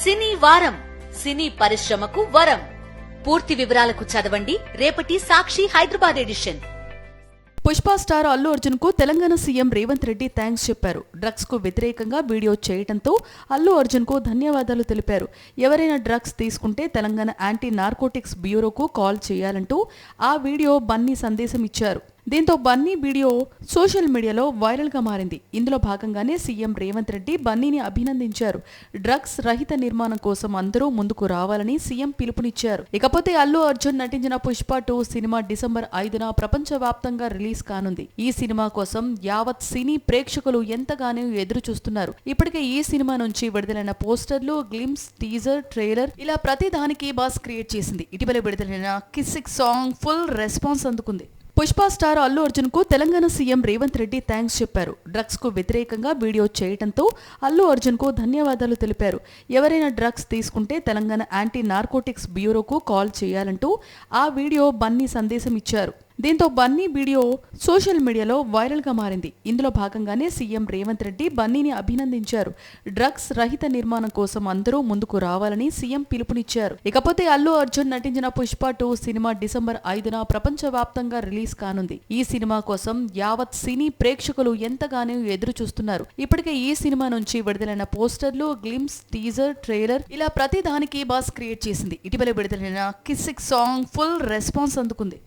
సినీ వారం సినీ పరిశ్రమకు వరం. పూర్తి వివరాలకు చదవండి రేపటి సాక్షి హైదరాబాద్ ఎడిషన్. పుష్ప స్టార్ అల్లు అర్జున్ కు తెలంగాణ సీఎం రేవంత్ రెడ్డి థ్యాంక్స్ చెప్పారు. డ్రగ్స్ కు వ్యతిరేకంగా వీడియో చేయడంతో అల్లు అర్జున్ కు ధన్యవాదాలు తెలిపారు. ఎవరైనా డ్రగ్స్ తీసుకుంటే తెలంగాణ యాంటీ నార్కోటిక్స్ బ్యూరోకు కాల్ చేయాలంటూ ఆ వీడియో బన్నీ సందేశం ఇచ్చారు. దీంతో బన్నీ వీడియో సోషల్ మీడియాలో వైరల్ గా మారింది. ఇందులో భాగంగానే సీఎం రేవంత్ రెడ్డి బన్నీని అభినందించారు. డ్రగ్స్ రహిత నిర్మాణం కోసం అందరూ ముందుకు రావాలని సీఎం పిలుపునిచ్చారు. ఇకపోతే అల్లు అర్జున్ నటించిన పుష్ప 2 సినిమా డిసెంబర్ 5న ప్రపంచవ్యాప్తంగా రిలీజ్ కానుంది. ఈ సినిమా కోసం యావత్ సినీ ప్రేక్షకులు ఎంతగానో ఎదురు చూస్తున్నారు. ఇప్పటికే ఈ సినిమా నుంచి విడుదలైన పోస్టర్లు, గ్లిమ్స్, టీజర్, ట్రైలర్ ఇలా ప్రతి దానికి బాస్ క్రియేట్ చేసింది. ఇటీవల విడుదలైన కిస్సిక్ సాంగ్ ఫుల్ రెస్పాన్స్ అందుకుంది. పుష్ప స్టార్ అల్లు అర్జున్ కు తెలంగాణ సీఎం రేవంత్ రెడ్డి థ్యాంక్స్ చెప్పారు. డ్రగ్స్ కు వ్యతిరేకంగా వీడియో చేయడంతో అల్లు అర్జున్ కు ధన్యవాదాలు తెలిపారు. ఎవరైనా డ్రగ్స్ తీసుకుంటే తెలంగాణ యాంటీ నార్కోటిక్స్ బ్యూరోకు కాల్ చేయాలంటూ ఆ వీడియో బన్నీ సందేశం ఇచ్చారు. దీంతో బన్నీ వీడియో సోషల్ మీడియాలో వైరల్ గా మారింది. ఇందులో భాగంగానే సీఎం రేవంత్ రెడ్డి బన్నీని అభినందించారు. డ్రగ్స్ రహిత నిర్మాణం కోసం అందరూ ముందుకు రావాలని సీఎం పిలుపునిచ్చారు. ఇకపోతే అల్లు అర్జున్ నటించిన పుష్ప 2 సినిమా డిసెంబర్ 5న ప్రపంచవ్యాప్తంగా రిలీజ్ కానుంది. ఈ సినిమా కోసం యావత్ సినీ ప్రేక్షకులు ఎంతగానో ఎదురు చూస్తున్నారు. ఇప్పటికే ఈ సినిమా నుంచి విడుదలైన పోస్టర్లు, గ్లిమ్స్, టీజర్, ట్రైలర్ ఇలా ప్రతి దానికి బాస్ క్రియేట్ చేసింది. ఇటీవల విడుదలైన కిస్సిక్ సాంగ్ ఫుల్ రెస్పాన్స్ అందుకుంది.